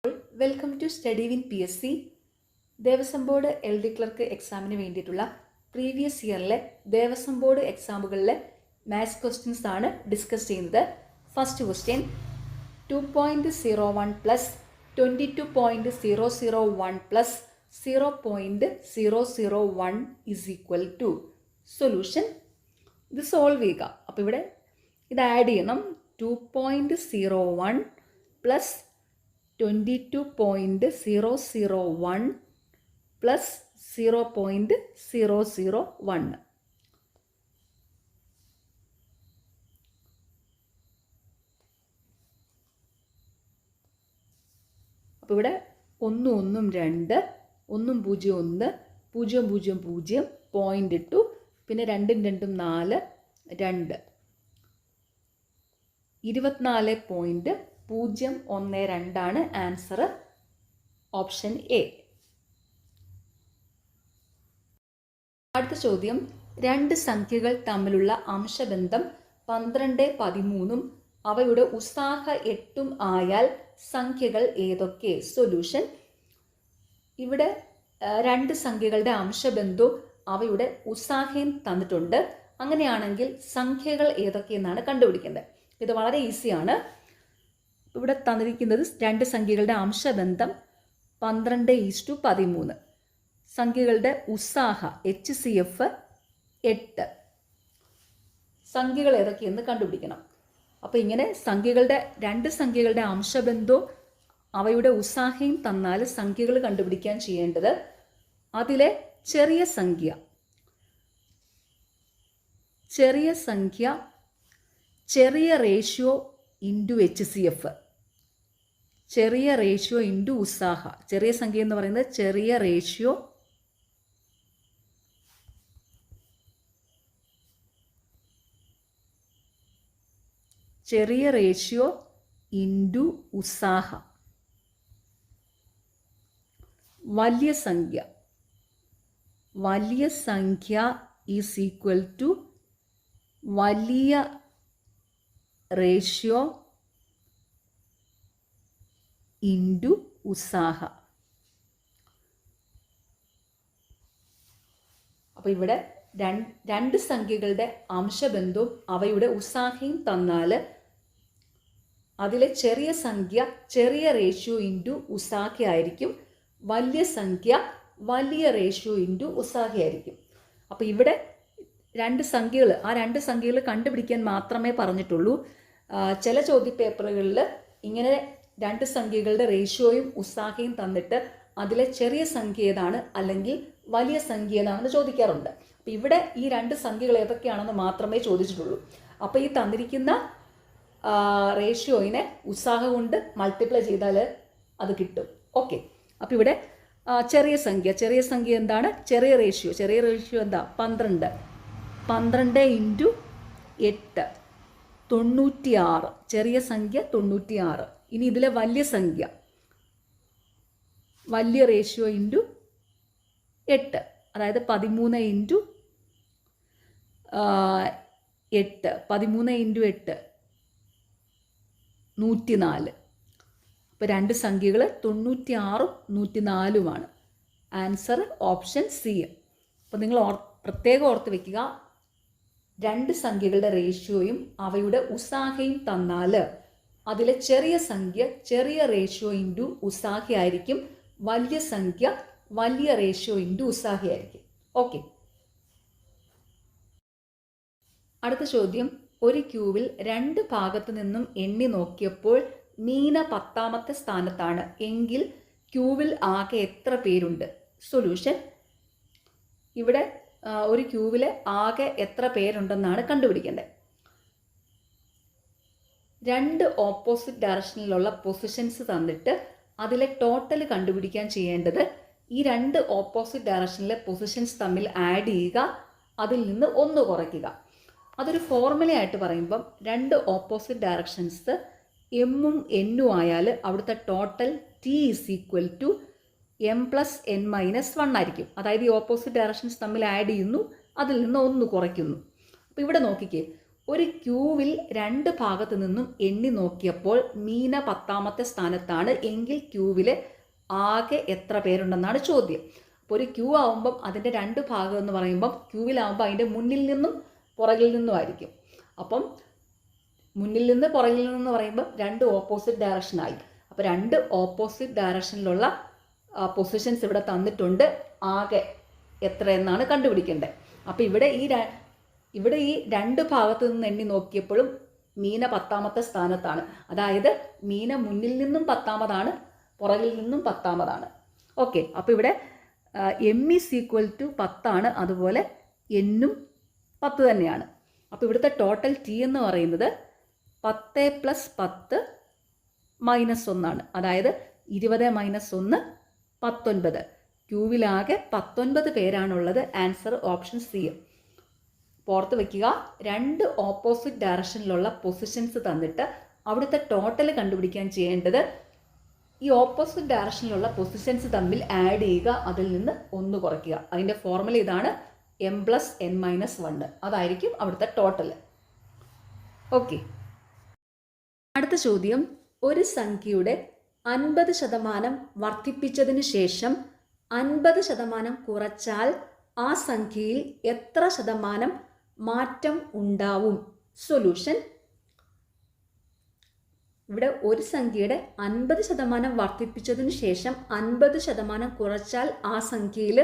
Welcome to study win PSC. Devaswom board LD clerk എക്സാമിന് വേണ്ടിയിട്ടുള്ള previous ഇയറിലെ ദേവസ്വം ബോർഡ് എക്സാമുകളിലെ മാത്സ് ക്വസ്റ്റ്യൻസ് ആണ് ഡിസ്കസ് ചെയ്യുന്നത്. First question 2.01 plus 22.001 plus 0.001 is equal to solution. ഇത് സോൾവ് ചെയ്യുക. അപ്പോൾ ഇവിടെ ഇത് ആഡ് ചെയ്യണം. 2.01 പ്ലസ് 22.001 പ്ലസ് 0.001. അപ്പോൾ ഇവിടെ 1 1 2 1 0 1 0 0 0 പോയിന്റ് ഇട്ടു. പിന്നെ 2 2 4 2 24.012 ആണ് ആൻസർ. Option A. അടുത്ത ചോദ്യം, രണ്ട് സംഖ്യകൾ തമ്മിലുള്ള അംശബന്ധം 12, 13 അവയുടെ ഉസാഹ 8 ആയാൽ സംഖ്യകൾ ഏതൊക്കെ? സൊല്യൂഷൻ. ഇവിടെ രണ്ട് സംഖ്യകളുടെ അംശബന്ധവും അവയുടെ ഉസാഹയും തന്നിട്ടുണ്ട്. അങ്ങനെയാണെങ്കിൽ സംഖ്യകൾ ഏതൊക്കെയെന്നാണ് കണ്ടുപിടിക്കേണ്ടത്. ഇത് വളരെ ഈസിയാണ്. ഇവിടെ തന്നിരിക്കുന്നത് രണ്ട് സംഖ്യകളുടെ അംശബന്ധം 12:13. സംഖ്യകളുടെ ഉസാഹ HCF 8. സംഖ്യകൾ ഏതൊക്കെയെന്ന് കണ്ടുപിടിക്കണം. അപ്പോൾ ഇങ്ങനെ രണ്ട് സംഖ്യകളുടെ അംശബന്ധവും അവയുടെ ഉസാഹയും തന്നാൽ സംഖ്യകൾ കണ്ടുപിടിക്കാൻ ചെയ്യേണ്ടത് അതിലെ ചെറിയ സംഖ്യ ചെറിയ റേഷ്യോ ഇൻറ്റു HCF, ചെറിയ റേഷ്യോ ഇൻറ്റു ഉസാഹ. ചെറിയ സംഖ്യ എന്ന് പറയുന്നത് ചെറിയ റേഷ്യോ ഇൻറ്റു ഉസാഹ. വലിയ സംഖ്യ ഈസ് ഈക്വൽ ടു വലിയ റേഷ്യോ ഇൻറ്റു ഉസാഹ. അപ്പോൾ ഇവിടെ രണ്ട് സംഖ്യകളുടെ അംശബന്ധവും അവയുടെ ഉസാഹയും തന്നാൽ അതിലെ ചെറിയ സംഖ്യ ചെറിയ റേഷ്യോ ഇൻറ്റു ഉസാഹ ആയിരിക്കും. വലിയ സംഖ്യ വലിയ റേഷ്യോ ഇൻറ്റു ഉസാഹ ആയിരിക്കും. അപ്പോൾ ഇവിടെ രണ്ട് സംഖ്യകൾ കണ്ടുപിടിക്കാൻ മാത്രമേ പറഞ്ഞിട്ടുള്ളൂ. ചില ചോദ്യപേപ്പറുകളിൽ ഇങ്ങനെ രണ്ട് സംഖ്യകളുടെ റേഷ്യോയും ഉസാഹയും തന്നിട്ട് അതിലെ ചെറിയ സംഖ്യ ഏതാണ് അല്ലെങ്കിൽ വലിയ സംഖ്യ ഏതാണെന്ന് ചോദിക്കാറുണ്ട്. അപ്പോൾ ഇവിടെ ഈ രണ്ട് സംഖ്യകൾ ഏതൊക്കെയാണെന്ന് മാത്രമേ ചോദിച്ചിട്ടുള്ളൂ. അപ്പോൾ ഈ തന്നിരിക്കുന്ന റേഷ്യോയിനെ ഉസാഹ കൊണ്ട് മൾട്ടിപ്ലൈ ചെയ്താൽ അത് കിട്ടും. ഓക്കെ. അപ്പോൾ ഇവിടെ ചെറിയ സംഖ്യ എന്താണ്? ചെറിയ റേഷ്യോ എന്താ? 12 × 8 96. ചെറിയ സംഖ്യ 96. ഇനി ഇതിലെ വലിയ റേഷ്യോ ഇൻറ്റു 8, അതായത് 13 × 8 104. അപ്പോൾ രണ്ട് സംഖ്യകൾ 96ഉം 104ഉമാണ്. Answer option C. അപ്പോൾ നിങ്ങൾ പ്രത്യേകം ഓർത്ത് വയ്ക്കുക, രണ്ട് സംഖ്യകളുടെ റേഷ്യോയും അവയുടെ ഉസാഹയും തന്നാൽ അതിലെ ചെറിയ സംഖ്യ ചെറിയ റേഷ്യോ ഇൻറ്റു ഉസാഹ ആയിരിക്കും. വലിയ സംഖ്യ വലിയ റേഷ്യോ ഇൻറ്റു ഉസാഹ ആയിരിക്കും. ഓക്കെ. അടുത്ത ചോദ്യം, ഒരു ക്യൂവിൽ രണ്ട് ഭാഗത്തു നിന്നും എണ്ണി നോക്കിയപ്പോൾ മീന 10ാമത്തെ സ്ഥാനത്താണ് എങ്കിൽ ക്യൂവിൽ ആകെ എത്ര പേരുണ്ട്? സൊല്യൂഷൻ. ഇവിടെ ഒരു ക്യൂവിൽ ആകെ എത്ര പേരുണ്ടെന്നാണ് കണ്ടുപിടിക്കേണ്ടത്. രണ്ട് ഓപ്പോസിറ്റ് ഡയറക്ഷനിലുള്ള പൊസിഷൻസ് തന്നിട്ട് അതിലെ ടോട്ടൽ കണ്ടുപിടിക്കാൻ ചെയ്യേണ്ടത് ഈ രണ്ട് ഓപ്പോസിറ്റ് ഡയറക്ഷനിലെ പൊസിഷൻസ് തമ്മിൽ ആഡ് ചെയ്യുക, അതിൽ നിന്ന് 1 കുറയ്ക്കുക. അതൊരു ഫോർമുലയായിട്ട് പറയുമ്പം രണ്ട് ഓപ്പോസിറ്റ് ഡയറക്ഷൻസ് എമ്മും എന്നും ആയാൽ അവിടുത്തെ total T is equal to M + N - 1 ആയിരിക്കും. അതായത് ഈ ഓപ്പോസിറ്റ് ഡയറക്ഷൻസ് തമ്മിൽ ആഡ് ചെയ്യുന്നു, അതിൽ നിന്ന് 1 കുറയ്ക്കുന്നു. അപ്പോൾ ഇവിടെ നോക്കിക്കേ, ഒരു ക്യൂവിൽ 2 ഭാഗത്തു നിന്നും എണ്ണി നോക്കിയപ്പോൾ മീന 10ാമത്തെ സ്ഥാനത്താണ് എങ്കിൽ ക്യൂവിൽ ആകെ എത്ര പേരുണ്ടെന്നാണ് ചോദ്യം. അപ്പോൾ ഒരു ക്യൂ ആവുമ്പം അതിൻ്റെ 2 ഭാഗം എന്ന് പറയുമ്പം ക്യൂവിലാവുമ്പോൾ അതിൻ്റെ മുന്നിൽ നിന്നും പുറകിൽ നിന്നുമായിരിക്കും. അപ്പം മുന്നിൽ നിന്ന് പുറകിൽ നിന്ന് പറയുമ്പോൾ 2 ഓപ്പോസിറ്റ് ഡയറക്ഷനായി. അപ്പോൾ 2 ഓപ്പോസിറ്റ് ഡയറക്ഷനിലുള്ള പൊസിഷൻസ് ഇവിടെ തന്നിട്ടുണ്ട്. ആകെ എത്ര എന്നാണ് കണ്ടുപിടിക്കേണ്ടത്. അപ്പോൾ ഇവിടെ ഈ 2 ഭാഗത്തു നിന്ന് എണ്ണി നോക്കിയപ്പോഴും മീന 10ാമത്തെ സ്ഥാനത്താണ്. അതായത് മീന മുന്നിൽ നിന്നും 10ാമതാണ്, പുറകിൽ നിന്നും 10ാമതാണ്. ഓക്കെ, അപ്പോൾ ഇവിടെ m = 10 അതുപോലെ n-ഉം 10 തന്നെയാണ്. അപ്പോൾ ഇവിടുത്തെ ടോട്ടൽ t എന്ന് പറയുന്നത് 10 + 10 - 1 അതായത് 20 - 1 19. ക്യൂവിലാകെ 19 പേരാണുള്ളത്. Answer option C. പുറത്ത് വയ്ക്കുക. 2 ഓപ്പോസിറ്റ് ഡയറക്ഷനിലുള്ള പൊസിഷൻസ് തന്നിട്ട് അവിടുത്തെ ടോട്ടൽ കണ്ടുപിടിക്കാൻ ചെയ്യേണ്ടത് ഈ ഓപ്പോസിറ്റ് ഡയറക്ഷനിലുള്ള പൊസിഷൻസ് തമ്മിൽ ആഡ് ചെയ്യുക, അതിൽ നിന്ന് 1 കുറയ്ക്കുക. അതിൻ്റെ ഫോർമുല ഇതാണ്, m + n - 1. അതായിരിക്കും അവിടുത്തെ ടോട്ടൽ. ഓക്കെ, അടുത്ത ചോദ്യം. ഒരു സംഖ്യയുടെ 50% വർദ്ധിപ്പിച്ചതിന് ശേഷം 50% കുറച്ചാൽ ആ സംഖ്യയിൽ എത്ര ശതമാനം മാറ്റം ഉണ്ടാവും? സൊല്യൂഷൻ. ഇവിടെ ഒരു സംഖ്യയുടെ 50% വർദ്ധിപ്പിച്ചതിന് ശേഷം 50% കുറച്ചാൽ ആ സംഖ്യയിൽ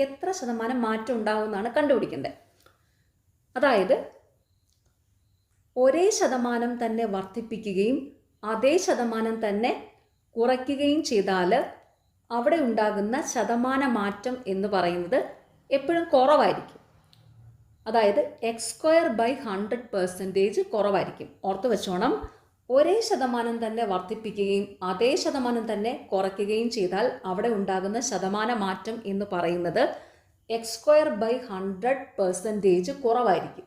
എത്ര ശതമാനം മാറ്റം ഉണ്ടാവും എന്നാണ് കണ്ടുപിടിക്കേണ്ടത്. അതായത് ഒരേ ശതമാനം തന്നെ വർദ്ധിപ്പിക്കുകയും അതേ ശതമാനം തന്നെ കുറയ്ക്കുകയും ചെയ്താൽ അവിടെ ഉണ്ടാകുന്ന ശതമാന മാറ്റം എന്ന് പറയുന്നത് എപ്പോഴും കുറവായിരിക്കും. അതായത് x²/100% കുറവായിരിക്കും. ഓർത്ത് വെച്ചോണം, ഒരേ ശതമാനം തന്നെ വർദ്ധിപ്പിക്കുകയും അതേ ശതമാനം തന്നെ കുറയ്ക്കുകയും ചെയ്താൽ അവിടെ ഉണ്ടാകുന്ന ശതമാന മാറ്റം എന്ന് പറയുന്നത് x²/100% കുറവായിരിക്കും.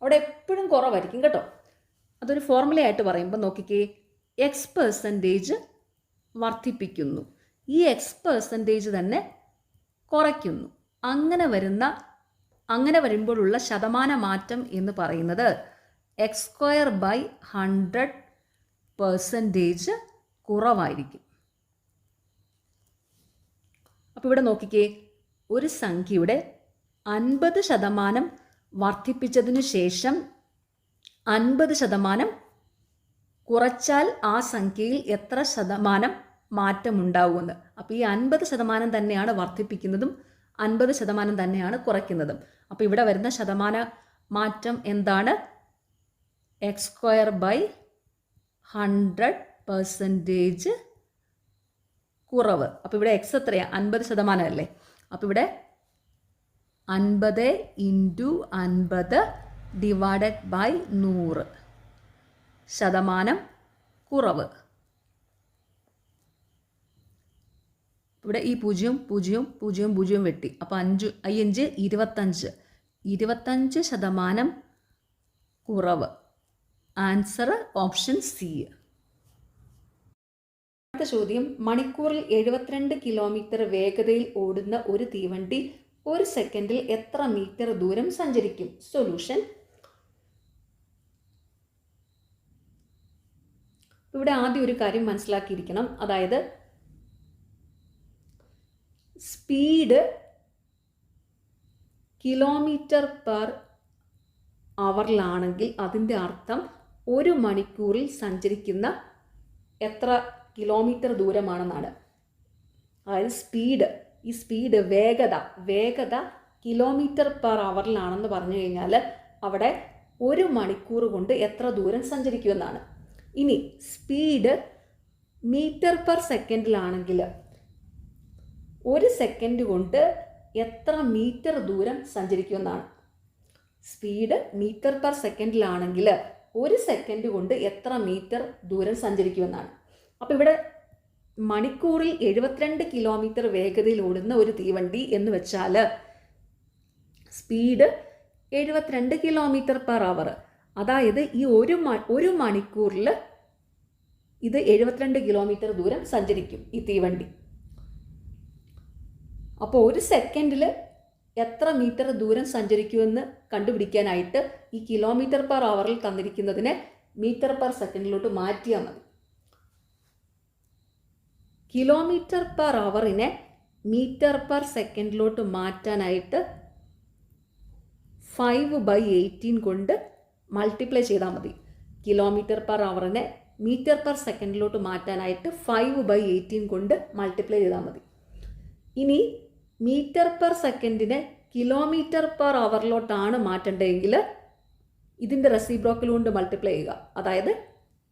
അവിടെ എപ്പോഴും കുറവായിരിക്കും കേട്ടോ. അതൊരു ഫോർമുലയായിട്ട് പറയുമ്പോൾ നോക്കിക്കേ, x% വർദ്ധിപ്പിക്കുന്നു, ഈ x% തന്നെ കുറയ്ക്കുന്നു. അങ്ങനെ വരുമ്പോഴുള്ള ശതമാന മാറ്റം എന്ന് പറയുന്നത് x²/100% കുറവായിരിക്കും. അപ്പോൾ ഇവിടെ നോക്കിക്കേ, ഒരു സംഖ്യയുടെ 50% വർദ്ധിപ്പിച്ചതിനു ശേഷം 50% കുറച്ചാൽ ആ സംഖ്യയിൽ എത്ര ശതമാനം മാറ്റമുണ്ടാവുമെന്ന്. അപ്പോൾ ഈ 50% തന്നെയാണ് വർദ്ധിപ്പിക്കുന്നതും 50% തന്നെയാണ് കുറയ്ക്കുന്നതും. അപ്പോൾ ഇവിടെ വരുന്ന ശതമാന മാറ്റം എന്താണ്? x²/100% കുറവ്. അപ്പോൾ ഇവിടെ x എത്രയാണ്? 50% അല്ലേ. അപ്പോൾ ഇവിടെ 50 × 50 / 100 ശതമാനം കുറവ്. ഇവിടെ ഈ 0 0 0 0 വെട്ടി. അപ്പോൾ 5 25% കുറവ്. Answer option C. അടുത്ത ചോദ്യം. മണിക്കൂറിൽ 72 കിലോമീറ്റർ വേഗതയിൽ ഓടുന്ന ഒരു തീവണ്ടി 1 സെക്കൻഡിൽ എത്ര മീറ്റർ ദൂരം സഞ്ചരിക്കും? സൊല്യൂഷൻ. ഇവിടെ ആദ്യം ഒരു കാര്യം മനസ്സിലാക്കിയിരിക്കണം. അതായത് സ്പീഡ് km/h അതിൻ്റെ അർത്ഥം 1 മണിക്കൂറിൽ സഞ്ചരിക്കുന്ന എത്ര കിലോമീറ്റർ ദൂരമാണെന്നാണ്. അതായത് ഈ സ്പീഡ് വേഗത km/h പറഞ്ഞു കഴിഞ്ഞാൽ അവിടെ 1 മണിക്കൂർ കൊണ്ട് എത്ര ദൂരം സഞ്ചരിക്കുമെന്നാണ്. ഇനി സ്പീഡ് മീറ്റർ/സെക്കൻഡിലാണെങ്കിൽ 1 സെക്കൻഡ് കൊണ്ട് എത്ര മീറ്റർ ദൂരം സഞ്ചരിക്കുമെന്നാണ്. സ്പീഡ് മീറ്റർ/സെക്കൻഡിലാണെങ്കിൽ 1 സെക്കൻഡ് കൊണ്ട് എത്ര മീറ്റർ ദൂരം സഞ്ചരിക്കുമെന്നാണ്. അപ്പോൾ ഇവിടെ മണിക്കൂറിൽ 72 കിലോമീറ്റർ വേഗതയിൽ ഓടുന്ന ഒരു തീവണ്ടി എന്ന് വെച്ചാൽ സ്പീഡ് 72 km/h. അതായത് ഈ ഒരു മണിക്കൂറിൽ ഇത് 72 കിലോമീറ്റർ ദൂരം സഞ്ചരിക്കും ഈ തീവണ്ടി. അപ്പോൾ 1 സെക്കൻഡിൽ എത്ര മീറ്റർ ദൂരം സഞ്ചരിക്കുമെന്ന് കണ്ടുപിടിക്കാനായിട്ട് ഈ കിലോമീറ്റർ പെർ അവറിൽ തന്നിരിക്കുന്നതിനെ മീറ്റർ പെർ സെക്കൻഡിലോട്ട് മാറ്റിയാൽ മതി. കിലോമീറ്റർ പെർ അവറിനെ മീറ്റർ പെർ സെക്കൻഡിലോട്ട് മാറ്റാനായിട്ട് 5/18 കൊണ്ട് മൾട്ടിപ്ലൈ ചെയ്താൽ മതി. കിലോമീറ്റർ പെർ അവറിനെ മീറ്റർ പെർ സെക്കൻഡിലോട്ട് മാറ്റാനായിട്ട് 5/18 കൊണ്ട് മൾട്ടിപ്ലൈ ചെയ്താൽ മതി. ഇനി മീറ്റർ പെർ സെക്കൻഡിനെ കിലോമീറ്റർ പെർ അവറിലോട്ടാണ് മാറ്റേണ്ടതെങ്കിൽ ഇതിൻ്റെ റെസിപ്രോക്കൽ കൊണ്ട് മൾട്ടിപ്ലൈ ചെയ്യുക. അതായത്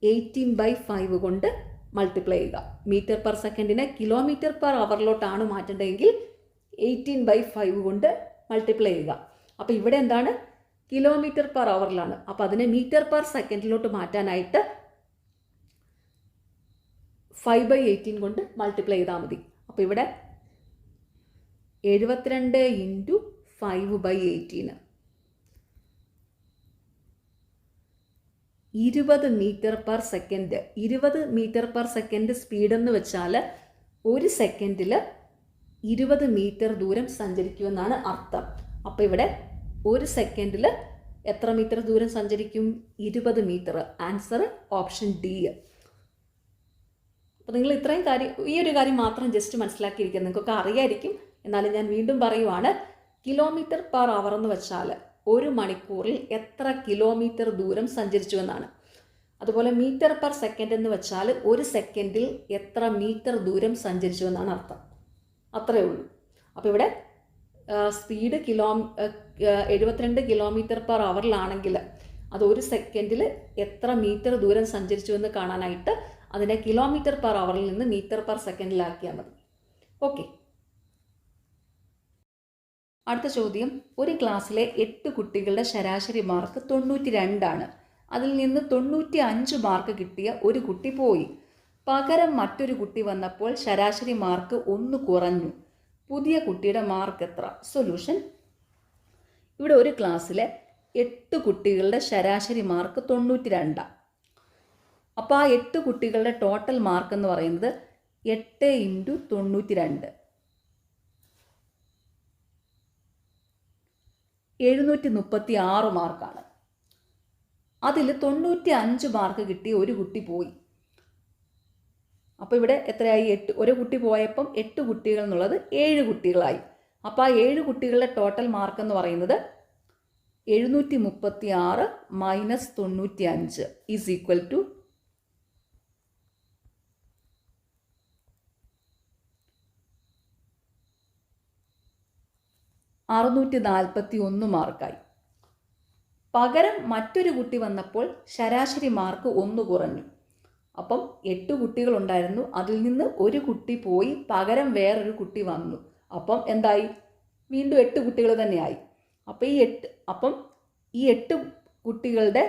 18/5 കൊണ്ട് മൾട്ടിപ്ലൈ ചെയ്യുക. മീറ്റർ പെർ സെക്കൻഡിനെ കിലോമീറ്റർ പെർ അവറിലോട്ടാണ് മാറ്റേണ്ടതെങ്കിൽ 18/5 കൊണ്ട് മൾട്ടിപ്ലൈ ചെയ്യുക. അപ്പോൾ ഇവിടെ എന്താണ്? കിലോമീറ്റർ പെർ അവറിലാണ്. അപ്പോൾ അതിനെ മീറ്റർ പെർ സെക്കൻഡിലോട്ട് മാറ്റാനായിട്ട് 5/18 കൊണ്ട് മൾട്ടിപ്ലൈ ചെയ്താൽ മതി. അപ്പോൾ ഇവിടെ 72 × 5/18 20 metre per second. 20 metre per second സ്പീഡെന്ന് വെച്ചാൽ ഒരു സെക്കൻഡിൽ 20 മീറ്റർ ദൂരം സഞ്ചരിക്കുമെന്നാണ് അർത്ഥം. അപ്പോൾ ഇവിടെ ഒരു സെക്കൻഡിൽ എത്ര മീറ്റർ ദൂരം സഞ്ചരിക്കും? 20 മീറ്റർ. Answer option D. അപ്പോൾ നിങ്ങൾ ഇത്രയും കാര്യം, ഈ ഒരു കാര്യം മാത്രം ജസ്റ്റ് മനസ്സിലാക്കിയിരിക്കുക. നിങ്ങൾക്കൊക്കെ അറിയായിരിക്കും, എന്നാലും ഞാൻ വീണ്ടും പറയുവാണ്. കിലോമീറ്റർ പെർ അവർ എന്ന് വെച്ചാൽ ഒരു മണിക്കൂറിൽ എത്ര കിലോമീറ്റർ ദൂരം സഞ്ചരിച്ചു എന്നാണ്. അതുപോലെ മീറ്റർ പെർ സെക്കൻഡ് എന്ന് വെച്ചാൽ ഒരു സെക്കൻഡിൽ എത്ര മീറ്റർ ദൂരം സഞ്ചരിച്ചു എന്നാണ് അർത്ഥം. അത്രയേ ഉള്ളൂ. അപ്പോൾ ഇവിടെ സ്പീഡ് 72 കിലോമീറ്റർ പെർ അവറിലാണെങ്കിൽ അത് ഒരു സെക്കൻഡിൽ എത്ര മീറ്റർ ദൂരം സഞ്ചരിച്ചു എന്ന് കാണാനായിട്ട് അതിനെ കിലോമീറ്റർ പെർ അവറിൽ നിന്ന് മീറ്റർ പെർ സെക്കൻഡിലാക്കിയാൽ മതി. ഓക്കെ. അടുത്ത ചോദ്യം. ഒരു ക്ലാസ്സിലെ 8 കുട്ടികളുടെ ശരാശരി മാർക്ക് 92 ആണ്. അതിൽ നിന്ന് 95 മാർക്ക് കിട്ടിയ ഒരു കുട്ടി പോയി. പകരം മറ്റൊരു കുട്ടി വന്നപ്പോൾ ശരാശരി മാർക്ക് 1 കുറഞ്ഞു. പുതിയ കുട്ടിയുടെ മാർക്ക് എത്ര? സൊല്യൂഷൻ. ഇവിടെ ഒരു ക്ലാസ്സിലെ 8 കുട്ടികളുടെ ശരാശരി മാർക്ക് 92. അപ്പോൾ ആ 8 കുട്ടികളുടെ ടോട്ടൽ മാർക്ക് എന്ന് പറയുന്നത് 8 × 92 736 മാർക്കാണ്. അതിൽ 95 മാർക്ക് കിട്ടിയ ഒരു കുട്ടി പോയി. അപ്പോൾ ഇവിടെ എത്രയായി? 8. ഒരു കുട്ടി പോയപ്പം 8 കുട്ടികൾ എന്നുള്ളത് 7 കുട്ടികളായി. അപ്പോൾ ആ 7 കുട്ടികളുടെ ടോട്ടൽ മാർക്ക് എന്ന് പറയുന്നത് 736 - 95 = 641 മാർക്കായി. പകരം മറ്റൊരു കുട്ടി വന്നപ്പോൾ ശരാശരി മാർക്ക് 1 കുറഞ്ഞു. അപ്പം 8 കുട്ടികളുണ്ടായിരുന്നു, അതിൽ നിന്ന് ഒരു കുട്ടി പോയി, പകരം വേറൊരു കുട്ടി വന്നു. അപ്പം എന്തായി? വീണ്ടും 8 കുട്ടികൾ തന്നെയായി. അപ്പം ഈ 8 കുട്ടികളുടെ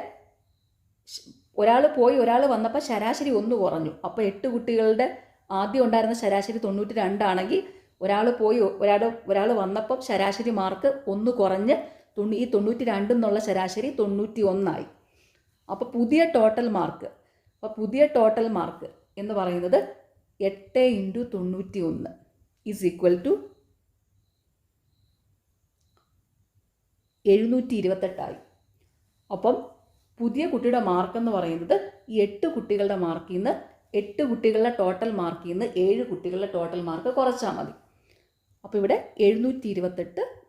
ഒരാൾ പോയി ഒരാൾ വന്നപ്പോൾ ശരാശരി 1 കുറഞ്ഞു. അപ്പോൾ 8 കുട്ടികളുടെ ആദ്യം ഉണ്ടായിരുന്ന ശരാശരി 92 ആണെങ്കിൽ ഒരാൾ പോയി ഒരാൾ വന്നപ്പം ശരാശരി മാർക്ക് 1 കുറഞ്ഞ് ഈ 92 എന്നുള്ള ശരാശരി 91 ആയി. അപ്പോൾ പുതിയ ടോട്ടൽ മാർക്ക് എന്ന് പറയുന്നത് 8 × 91 = 728 ആയി. അപ്പം പുതിയ കുട്ടിയുടെ മാർക്ക് എന്ന് പറയുന്നത് ഈ 8 കുട്ടികളുടെ മാർക്കിൽ നിന്ന് 8 കുട്ടികളുടെ ടോട്ടൽ മാർക്കിൽ നിന്ന് 7 കുട്ടികളുടെ ടോട്ടൽ മാർക്ക് കുറച്ചാൽ മതി. അപ്പോൾ ഇവിടെ 728 -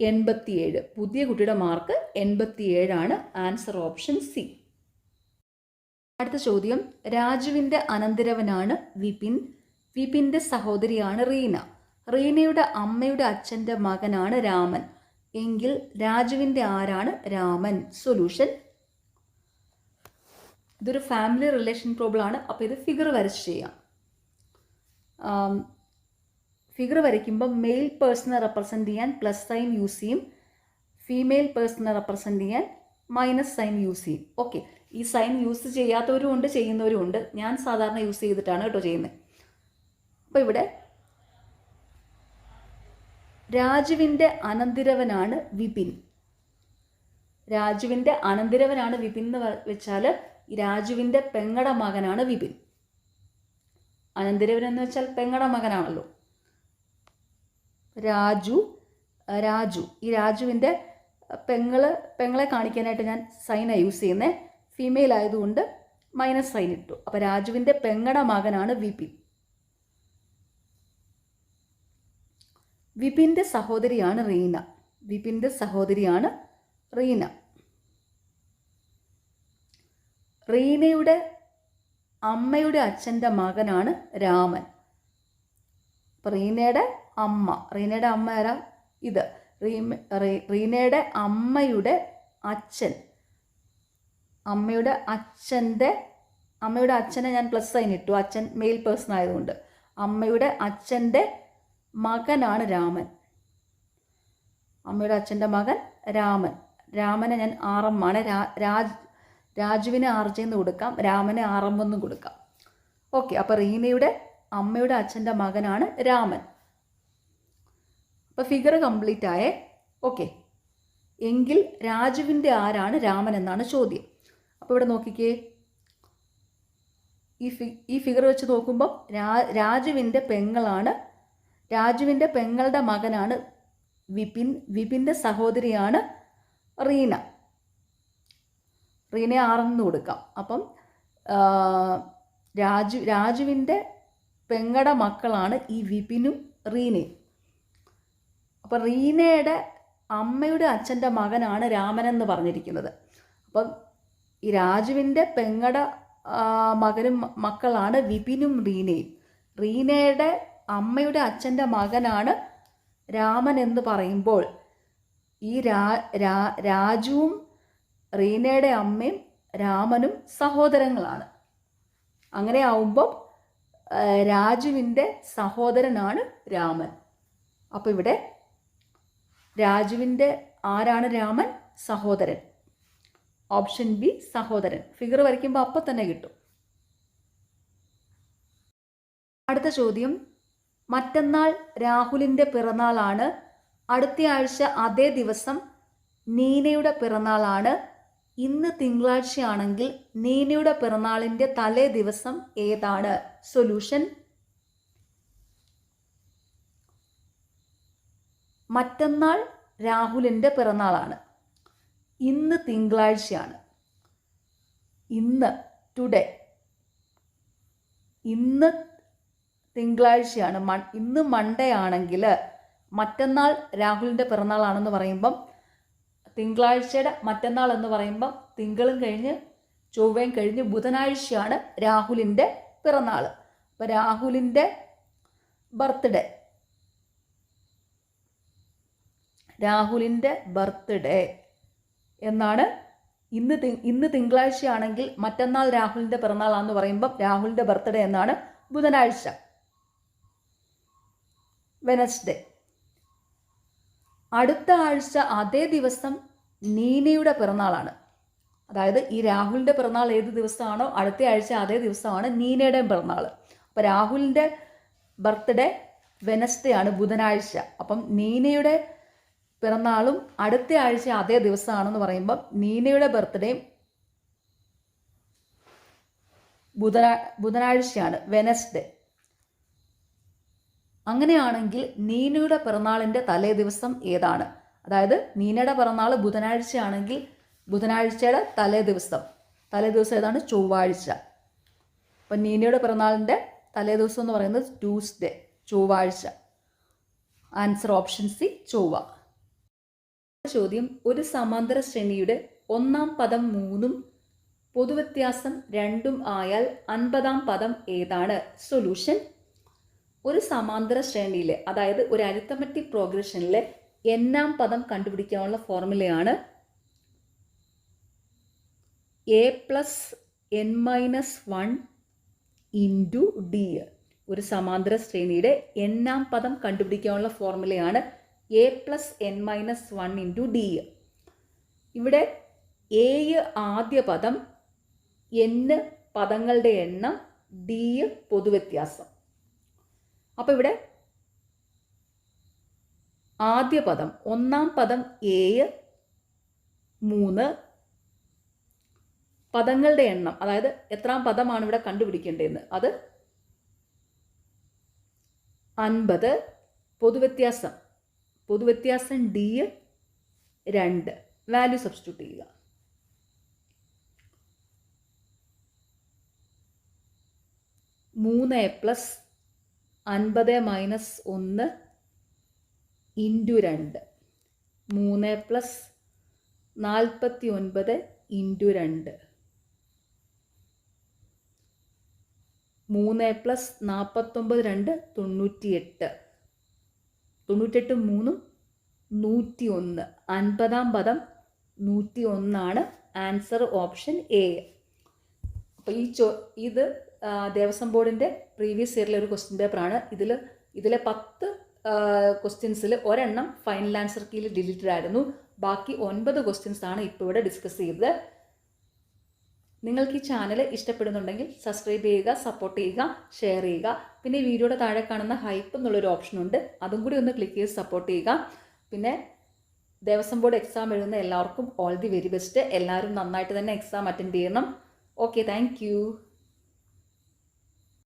641. പുതിയ കുട്ടിയുടെ മാർക്ക് 87 ആണ്. Answer option C. അടുത്ത ചോദ്യം. രാജുവിൻ്റെ അനന്തരവനാണ് വിപിൻ. വിപിൻ്റെ സഹോദരിയാണ് റീന. റീനയുടെ അമ്മയുടെ അച്ഛൻ്റെ മകനാണ് രാമൻ. എങ്കിൽ രാജുവിൻ്റെ ആരാണ് രാമൻ? സൊല്യൂഷൻ. ഇതൊരു ഫാമിലി റിലേഷൻ പ്രോബ്ലം ആണ്. അപ്പോൾ ഇത് ഫിഗർ വരച്ച് ചെയ്യാം. ഫിഗർ വരയ്ക്കുമ്പോൾ മെയിൽ പേഴ്സണെ റെപ്രസെൻറ്റ് ചെയ്യാൻ പ്ലസ് സൈൻ യൂസ് ചെയ്യും, ഫീമെയിൽ പേഴ്സണെ റെപ്രസെൻറ്റ് ചെയ്യാൻ മൈനസ് സൈൻ യൂസ് ചെയ്യും. ഓക്കെ. ഈ സൈൻ യൂസ് ചെയ്യാത്തവരും ഉണ്ട്, ചെയ്യുന്നവരും ഉണ്ട്. ഞാൻ സാധാരണ യൂസ് ചെയ്തിട്ടാണ് കേട്ടോ ചെയ്യുന്നത്. അപ്പോൾ ഇവിടെ രാജുവിൻ്റെ അനന്തരവനാണ് വിപിൻ. രാജുവിൻ്റെ അനന്തരവനാണ് വിപിൻ എന്ന് വെച്ചാൽ രാജുവിൻ്റെ പെങ്ങടെ മകനാണ് വിപിൻ. അനന്തരവൻ എന്ന് വെച്ചാൽ പെങ്ങടെ മകനാണല്ലോ. രാജു ഈ രാജുവിൻ്റെ പെങ്ങളെ കാണിക്കാനായിട്ട് ഞാൻ സൈനാണ് യൂസ് ചെയ്യുന്നത്. ഫീമെയിൽ ആയതുകൊണ്ട് മൈനസ് സൈൻ ഇട്ടു. അപ്പോൾ രാജുവിൻ്റെ പെങ്ങടെ മകനാണ് വിപിൻ. വിപിൻ്റെ സഹോദരിയാണ് റീന. റീനയുടെ അമ്മയുടെ അച്ഛൻ്റെ മകനാണ് രാമൻ. അപ്പം റീനയുടെ അമ്മ ആരാ? ഇത് റീനയുടെ അമ്മയുടെ അച്ഛനെ ഞാൻ പ്ലസ് സൈൻ ഇട്ടു. അച്ഛൻ മെയിൽ പേഴ്സൺ ആയതുകൊണ്ട് അമ്മയുടെ അച്ഛൻ്റെ മകനാണ് രാമൻ. അമ്മയുടെ അച്ഛൻ്റെ മകൻ രാമനെ ഞാൻ RM ആണ്. രാജുവിനെ RJ എന്ന് കൊടുക്കാം, രാമനെ RM എന്നും കൊടുക്കാം. ഓക്കെ, അപ്പോൾ റീനയുടെ അമ്മയുടെ അച്ഛൻ്റെ മകനാണ് രാമൻ. അപ്പോൾ ഫിഗർ കംപ്ലീറ്റ് ആയേ. ഓക്കെ, എങ്കിൽ രാജുവിൻ്റെ ആരാണ് രാമൻ എന്നാണ് ചോദ്യം. അപ്പോൾ ഇവിടെ നോക്കിക്കേ, ഈ ഫിഗർ വെച്ച് നോക്കുമ്പോൾ രാജുവിൻ്റെ പെങ്ങളുടെ മകനാണ് വിപിൻ്റെ സഹോദരിയാണ് റീനയെ R എന്ന് കൊടുക്കാം. അപ്പം രാജുവിൻ്റെ പെങ്ങടെ മക്കളാണ് ഈ വിപിനും റീനയും. അപ്പം റീനയുടെ അമ്മയുടെ അച്ഛൻ്റെ മകനാണ് രാമനെന്ന് പറഞ്ഞിരിക്കുന്നത്. അപ്പം ഈ രാജുവിൻ്റെ പെങ്ങടെ മക്കളാണ് വിപിനും റീനയും. റീനയുടെ അമ്മയുടെ അച്ഛൻ്റെ മകനാണ് രാമൻ എന്ന് പറയുമ്പോൾ ഈ രാജുവും റീനയുടെ അമ്മയും രാമനും സഹോദരങ്ങളാണ്. അങ്ങനെ ആവുമ്പോൾ രാജുവിൻ്റെ സഹോദരനാണ് രാമൻ. അപ്പോൾ ഇവിടെ രാജുവിൻ്റെ ആരാണ് രാമൻ? സഹോദരൻ. ഓപ്ഷൻ ബി സഹോദരൻ. ഫിഗർ വരയ്ക്കുമ്പോൾ അപ്പം തന്നെ കിട്ടും. അടുത്ത ചോദ്യം, മറ്റന്നാൾ രാഹുലിൻ്റെ പിറന്നാളാണ്, അടുത്തയാഴ്ച അതേ ദിവസം നീനയുടെ പിറന്നാളാണ്. ഇന്ന് തിങ്കളാഴ്ചയാണെങ്കിൽ നീനയുടെ പിറന്നാളിൻ്റെ തലേ ദിവസം ഏതാണ്? സൊല്യൂഷൻ: മറ്റന്നാൾ രാഹുലിൻ്റെ പിറന്നാളാണ്, ഇന്ന് തിങ്കളാഴ്ചയാണ്. ടുഡേ ഇന്ന് തിങ്കളാഴ്ചയാണ്. ഇന്ന് മൺഡേ ആണെങ്കിൽ മറ്റന്നാൾ രാഹുലിൻ്റെ പിറന്നാളാണെന്ന് പറയുമ്പം തിങ്കളാഴ്ചയുടെ മറ്റന്നാൾ എന്ന് പറയുമ്പം തിങ്കളും കഴിഞ്ഞ് ചൊവ്വയും കഴിഞ്ഞ് ബുധനാഴ്ചയാണ് രാഹുലിൻ്റെ പിറന്നാൾ. അപ്പോൾ രാഹുലിൻ്റെ ബർത്ത്ഡേ എന്നാണ്. ഇന്ന് തിങ്കളാഴ്ചയാണെങ്കിൽ മറ്റന്നാൾ രാഹുലിൻ്റെ പിറന്നാളാണെന്ന് പറയുമ്പം രാഹുലിൻ്റെ ബർത്ത്ഡേ എന്നാണ്. ബുധനാഴ്ച വെനസ്ഡേ. അടുത്ത ആഴ്ച അതേ ദിവസം നീനയുടെ പിറന്നാളാണ്. അതായത് ഈ രാഹുലിൻ്റെ പിറന്നാൾ ഏത് ദിവസമാണോ അടുത്ത ആഴ്ച അതേ ദിവസമാണ് നീനയുടെ പിറന്നാൾ. അപ്പോൾ രാഹുലിൻ്റെ ബർത്ത്ഡേ വെനസ്ഡേ ആണ്, ബുധനാഴ്ച. അപ്പം നീനയുടെ പിറന്നാളും അടുത്ത ആഴ്ച അതേ ദിവസമാണെന്ന് പറയുമ്പം നീനയുടെ ബർത്ത്ഡേയും ബുധനാഴ്ചയാണ്, വെനസ്ഡേ. അങ്ങനെയാണെങ്കിൽ നീനയുടെ പിറന്നാളിൻ്റെ തലേ ദിവസം ഏതാണ്? അതായത് നീനയുടെ പിറന്നാൾ ബുധനാഴ്ചയാണെങ്കിൽ ബുധനാഴ്ചയുടെ തലേ ദിവസം ഏതാണ്? ചൊവ്വാഴ്ച. അപ്പം നീനയുടെ പിറന്നാളിൻ്റെ തലേ ദിവസം എന്ന് പറയുന്നത് ട്യൂസ്ഡേ, ചൊവ്വാഴ്ച. ആൻസർ ഓപ്ഷൻ സി, ചൊവ്വ. ചോദ്യം, ഒരു സമാന്തര ശ്രേണിയുടെ ഒന്നാം പദം 3ഉം പൊതുവ്യത്യാസം 2ഉം ആയാൽ 50-ാം പദം ഏതാണ്? സൊല്യൂഷൻ: ഒരു സമാന്തര ശ്രേണിയിലെ, അതായത് ഒരു അരിത്തമെറ്റിക് പ്രോഗ്രഷനിലെ n-ാം പദം കണ്ടുപിടിക്കാനുള്ള ഫോർമുലയാണ് a+n-1 ഇൻറ്റു d. ഒരു സമാന്തര ശ്രേണിയുടെ n-ാം പദം കണ്ടുപിടിക്കാനുള്ള ഫോർമുലയാണ് a+n-1 ഇൻറ്റു d. ഇവിടെ a ആദ്യ പദം, n പദങ്ങളുടെ എണ്ണം, d പൊതുവ്യത്യാസം. അപ്പോൾ ഇവിടെ ആദ്യ പദം, ഒന്നാം പദം a, 3 പദങ്ങളുടെ എണ്ണം, അതായത് എത്രാം പദമാണ് ഇവിടെ കണ്ടുപിടിക്കേണ്ടതെന്ന്, അത് 50. പൊതുവ്യത്യാസം ഡി 2. വാല്യൂ സബ്സ്റ്റിറ്റ്യൂട്ട് ചെയ്യുക. 3a + 50 - 1 into 2. 3 + 49 ഇൻറ്റു 2. 3 + 49 2 98. 98 3 101. 50-ാം പദം 101 ആണ്. Answer option A. അപ്പോൾ ഇത് ദേവസ്വം ബോർഡിൻ്റെ പ്രീവിയസ് ഇയറിലെ ഒരു ക്വസ്റ്റ്യൻ പേപ്പറാണ്. ഇതിലെ 10 ക്വസ്റ്റ്യൻസിൽ ഒരെണ്ണം ഫൈനൽ ആൻസർ കീയിൽ ഡിലീറ്റഡ് ആയിരുന്നു. ബാക്കി 9 ക്വസ്റ്റ്യൻസ് ആണ് ഇപ്പോൾ ഇവിടെ ഡിസ്കസ് ചെയ്തത്. നിങ്ങൾക്ക് ഈ ചാനൽ ഇഷ്ടപ്പെടുന്നുണ്ടെങ്കിൽ സബ്സ്ക്രൈബ് ചെയ്യുക, സപ്പോർട്ട് ചെയ്യുക, ഷെയർ ചെയ്യുക. പിന്നെ ഈ വീഡിയോയുടെ താഴെ കാണുന്ന ഹൈപ്പ് എന്നുള്ളൊരു ഓപ്ഷനുണ്ട്, അതും കൂടി ഒന്ന് ക്ലിക്ക് ചെയ്ത് സപ്പോർട്ട് ചെയ്യുക. പിന്നെ ദേവസ്വം ബോർഡ് എക്സാം എഴുതുന്ന എല്ലാവർക്കും ഓൾ ദി വെരി ബെസ്റ്റ്. എല്ലാവരും നന്നായിട്ട് തന്നെ എക്സാം അറ്റൻഡ് ചെയ്യണം. Okay, thank you.